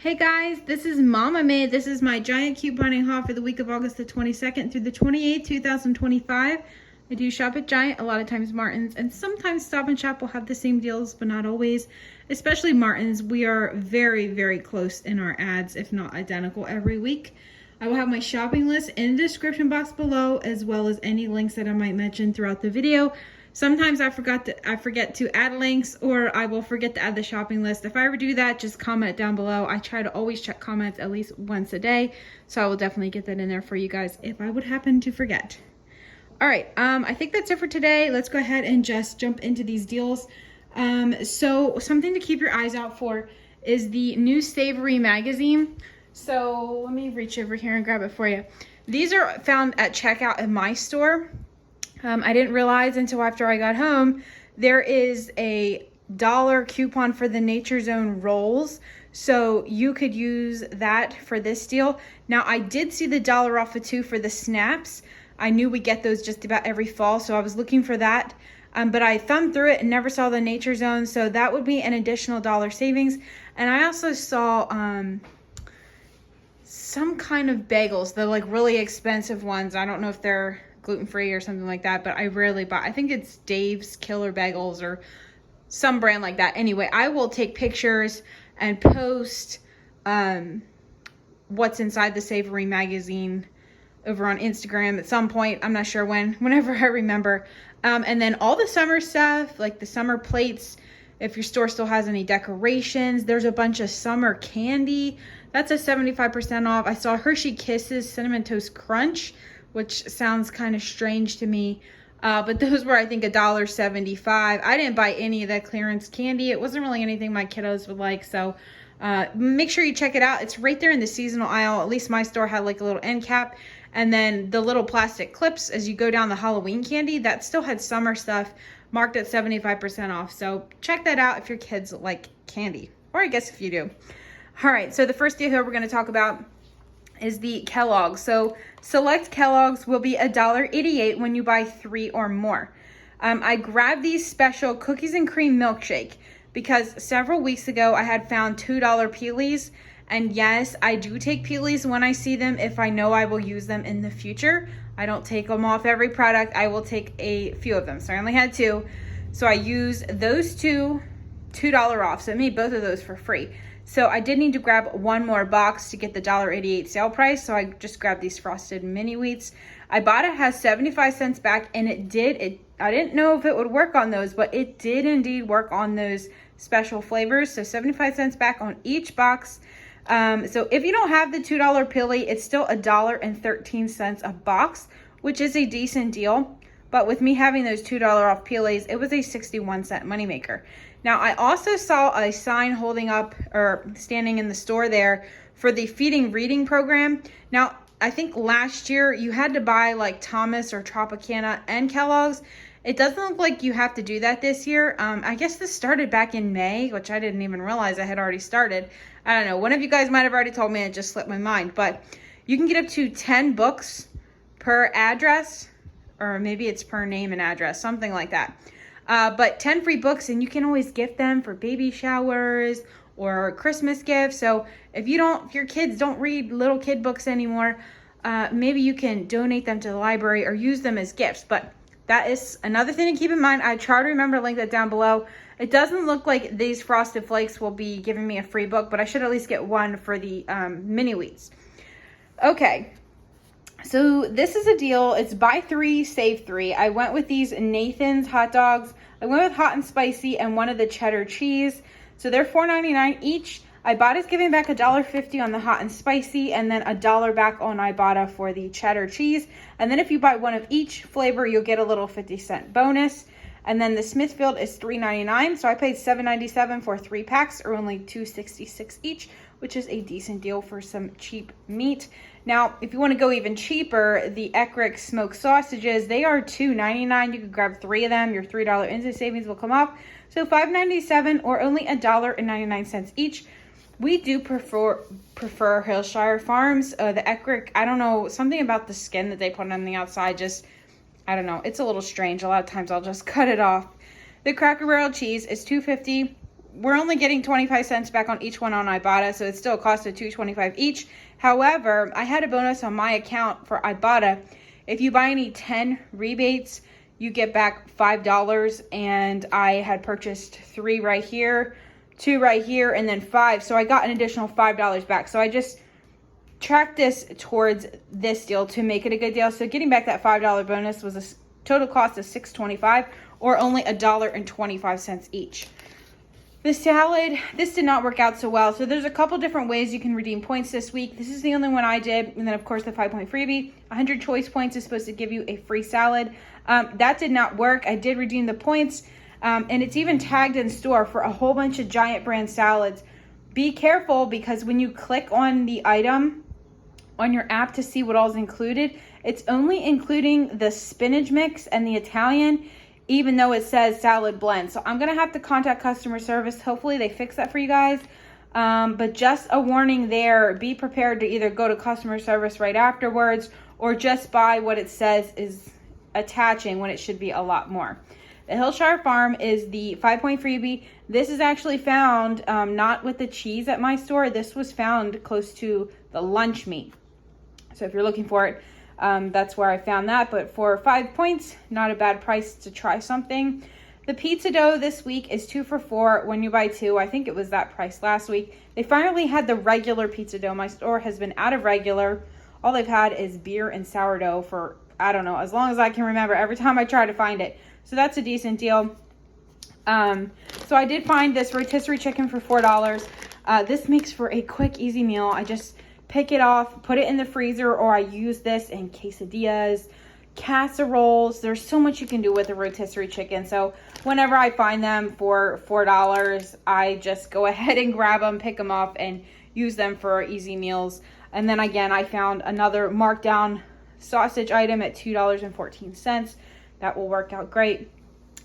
Hey guys, this is Mama Made. This is my giant couponing haul for the week of August the 22nd through the 28th, 2025. I do shop at Giant, a lot of times Martin's, and sometimes Stop and Shop will have the same deals, but not always. Especially Martin's. We are very, very close in our ads, if not identical, every week. I will have my shopping list in the description box below, as well as any links that I might mention throughout the video. Sometimes I forget to add links, or I will forget to add the shopping list. If I ever do that, just comment down below. I try to always check comments at least once a day, so I will definitely get that in there for you guys if I would happen to forget. All right, I think that's it for today. Let's go ahead and just jump into these deals. So something to keep your eyes out for is the new Savory magazine. So let me reach over here and grab it for you. These are found at checkout in my store. I didn't realize until after I got home, there is a $1 coupon for the Nature Zone rolls. So you could use that for this deal. Now I did see the $1 off of 2 for the snaps. I knew we get those just about every fall, so I was looking for that. But I thumbed through it and never saw the Nature Zone, so that would be an additional $1 savings. And I also saw some kind of bagels, the like really expensive ones. I don't know if they're gluten-free or something like that, but I rarely buy. I think it's Dave's Killer Bagels or some brand like that. Anyway, I will take pictures and post what's inside the Savory magazine over on Instagram at some point. I'm not sure when, whenever I remember. And then all the summer stuff, like the summer plates, if your store still has any decorations. There's a bunch of summer candy. That's a 75% off. I saw Hershey Kisses Cinnamon Toast Crunch, which sounds kind of strange to me. But those were, I think, $1.75. I didn't buy any of that clearance candy. It wasn't really anything my kiddos would like. So make sure you check it out. It's right there in the seasonal aisle. At least my store had like a little end cap. And then the little plastic clips as you go down the Halloween candy, that still had summer stuff marked at 75% off. So check that out if your kids like candy. Or I guess if you do. All right, so the first deal here we're going to talk about is the Kellogg. So select Kellogg's will be $1.88 when you buy 3 or more. I grabbed these special cookies and cream milkshake because several weeks ago I had found $2 pealies. And yes, I do take pealies when I see them if I know I will use them in the future. I don't take them off every product. I will take a few of them. So I only had 2. So I used those two $2 off. So it made both of those for free. So I did need to grab one more box to get the $1.88 sale price. So I just grabbed these frosted mini wheats. Ibotta has 75 cents back, and I didn't know if it would work on those, but it did indeed work on those special flavors. So 75 cents back on each box. So if you don't have the $2 pealie, it's still $1.13 a box, which is a decent deal. But with me having those $2 off pealies, it was a 61-cent moneymaker. Now, I also saw a sign holding up or standing in the store there for the Feeding Reading program. Now, I think last year you had to buy like Thomas or Tropicana and Kellogg's. It doesn't look like you have to do that this year. I guess this started back in May, which I didn't even realize I had already started. I don't know. One of you guys might have already told me. It just slipped my mind. But you can get up to 10 books per address, or maybe it's per name and address, something like that. But 10 free books, and you can always gift them for baby showers or Christmas gifts. So if your kids don't read little kid books anymore, maybe you can donate them to the library or use them as gifts. But that is another thing to keep in mind. I try to remember to link that down below. It doesn't look like these Frosted Flakes will be giving me a free book, but I should at least get one for the mini wheats. Okay. So this is a deal. It's buy 3, save 3. I went with these Nathan's hot dogs. I went with hot and spicy and one of the cheddar cheese. So they're $4.99 each. Ibotta's giving back $1.50 on the hot and spicy, and then $1 back on Ibotta for the cheddar cheese. And then if you buy one of each flavor, you'll get a little 50-cent bonus. And then the Smithfield is $3.99. So I paid $7.97 for 3 packs, or only $2.66 each, which is a decent deal for some cheap meat. Now, if you want to go even cheaper, the Eckrich smoked sausages, they are $2.99. You could grab 3 of them. Your $3 instant savings will come off. So $5.97 or only $1.99 each. We do prefer Hillshire Farms. The Eckrich, I don't know, something about the skin that they put on the outside, just, I don't know. It's a little strange. A lot of times I'll just cut it off. The Cracker Barrel cheese is $2.50. we're only getting 25 cents back on each one on Ibotta, so it's still a cost of $2.25 each. However, I had a bonus on my account for Ibotta. If you buy any 10 rebates, you get back $5, and I had purchased 3 right here, 2 right here, and then 5. So I got an additional $5 back. So I just tracked this towards this deal to make it a good deal. So getting back that $5 bonus was a total cost of $6.25, or only $1.25 each. The salad, this did not work out so well. So there's a couple different ways you can redeem points this week. This is the only one I did. And then of course the 5-point freebie, 100 choice points is supposed to give you a free salad. That did not work. I did redeem the points. And it's even tagged in store for a whole bunch of Giant brand salads. Be careful, because when you click on the item on your app to see what all is included, it's only including the spinach mix and the Italian, even though it says salad blend. So I'm gonna have to contact customer service. Hopefully they fix that for you guys. But just a warning there, be prepared to either go to customer service right afterwards, or just buy what it says is attaching when it should be a lot more. The Hillshire Farm is the 5-point freebie. This is actually found not with the cheese at my store. This was found close to the lunch meat. So if you're looking for it, that's where I found that. But for 5 points, not a bad price to try something. The pizza dough this week is 2 for $4 when you buy 2. I think it was that price last week. They finally had the regular pizza dough. My store has been out of regular. All they've had is beer and sourdough for, I don't know, as long as I can remember, every time I try to find it. So that's a decent deal. So I did find this rotisserie chicken for $4. This makes for a quick, easy meal. I just pick it off, put it in the freezer, or I use this in quesadillas, casseroles. There's so much you can do with a rotisserie chicken. So whenever I find them for $4, I just go ahead and grab them, pick them up, and use them for easy meals. And then again, I found another markdown sausage item at $2.14. That will work out great.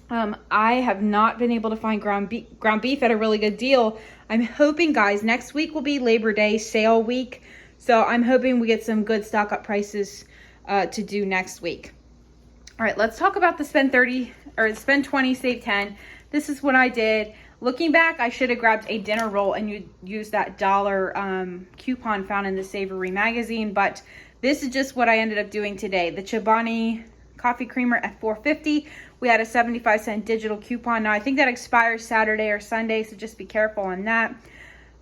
I have not been able to find ground beef at a really good deal. I'm hoping, guys, next week will be Labor Day sale week. So I'm hoping we get some good stock up prices to do next week. All right, let's talk about the spend 20, save 10. This is what I did. Looking back, I should have grabbed a dinner roll and used that $1 coupon found in the Savory magazine. But this is just what I ended up doing today. The Chobani coffee creamer at $4.50. We had a 75-cent digital coupon. Now I think that expires Saturday or Sunday, so just be careful on that.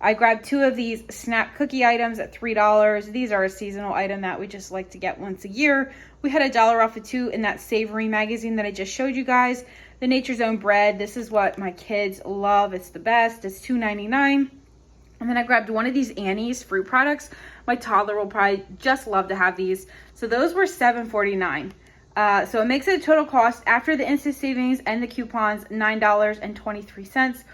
I grabbed 2 of these snap cookie items at $3. These are a seasonal item that we just like to get once a year. We had $1 off of 2 in that Savory magazine that I just showed you guys. The Nature's Own bread. This is what my kids love. It's the best. It's $2.99. And then I grabbed one of these Annie's fruit products. My toddler will probably just love to have these. So those were $7.49. So it makes it a total cost after the instant savings and the coupons, $9.23,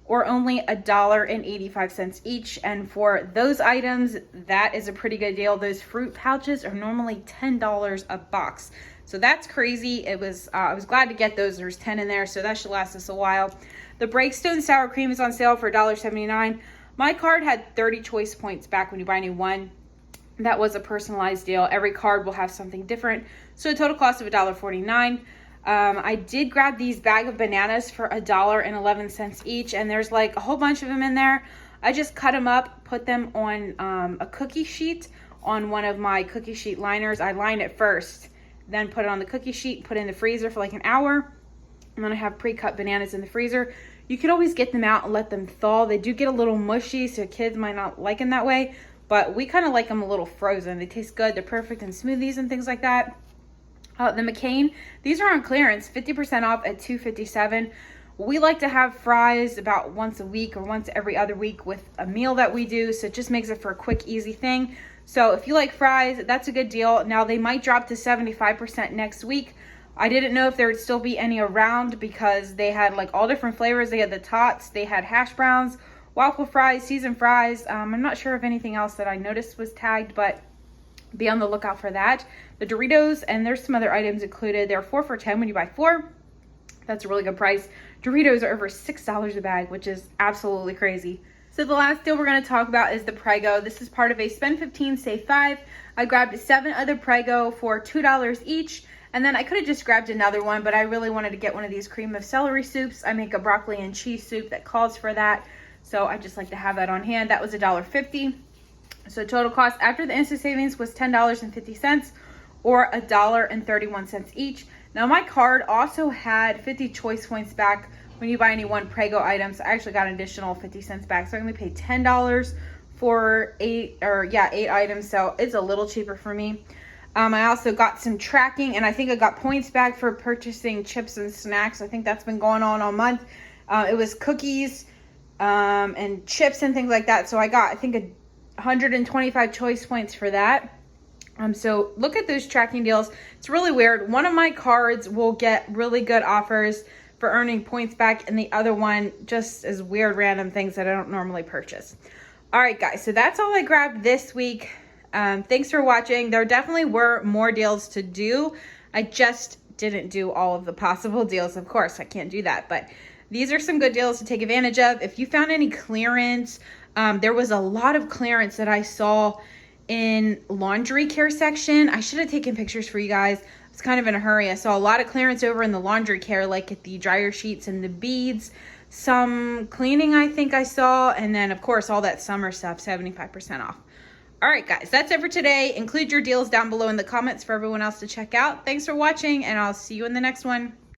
or only $1.85 each. And for those items, that is a pretty good deal. Those fruit pouches are normally $10 a box. So that's crazy. I was glad to get those. There's 10 in there, so that should last us a while. The Breakstones sour cream is on sale for $1.79. My card had 30 choice points back when you buy a new one. That was a personalized deal. Every card will have something different. So a total cost of $1.49. I did grab these bag of bananas for $1.11 each, and there's like a whole bunch of them in there. I just cut them up, put them on a cookie sheet on one of my cookie sheet liners. I line it first, then put it on the cookie sheet, put it in the freezer for like an hour, and then I have pre-cut bananas in the freezer. You could always get them out and let them thaw. They do get a little mushy, so kids might not like them that way, but we kind of like them a little frozen. They taste good. They're perfect in smoothies and things like that. The McCain, these are on clearance, 50% off at $2.57. We like to have fries about once a week or once every other week with a meal that we do, so it just makes it for a quick, easy thing. So if you like fries, that's a good deal. Now they might drop to 75% next week. I didn't know if there would still be any around because they had like all different flavors. They had the tots, they had hash browns, waffle fries, seasoned fries. I'm not sure if anything else that I noticed was tagged, but be on the lookout for that. The Doritos, and there's some other items included. They're 4 for $10 when you buy 4. That's a really good price. Doritos are over $6 a bag, which is absolutely crazy. So the last deal we're going to talk about is the Prego. This is part of a spend 15, save 5. I grabbed 7 other Prego for $2 each, And then I could have just grabbed another one, but I really wanted to get one of these cream of celery soups. I make a broccoli and cheese soup that calls for that. So I just like to have that on hand. That was $1.50. So total cost after the instant savings was $10.50 or $1.31 each. Now my card also had 50 choice points back when you buy any one Prego item. So I actually got an additional 50 cents back. So I only paid $10 for 8 items. So it's a little cheaper for me. I also got some tracking, and I think I got points back for purchasing chips and snacks. I think that's been going on all month. It was cookies and chips and things like that. So I got, I think, 125 choice points for that. So look at those tracking deals. It's really weird. One of my cards will get really good offers for earning points back, and the other one just is weird random things that I don't normally purchase. All right, guys, so that's all I grabbed this week. Thanks for watching. There definitely were more deals to do. I just didn't do all of the possible deals. Of course, I can't do that, but these are some good deals to take advantage of. If you found any clearance, there was a lot of clearance that I saw in laundry care section. I should have taken pictures for you guys. I was kind of in a hurry. I saw a lot of clearance over in the laundry care, like at the dryer sheets and the beads. Some cleaning I think I saw, and then of course all that summer stuff, 75% off. All right, guys, that's it for today. Include your deals down below in the comments for everyone else to check out. Thanks for watching, and I'll see you in the next one.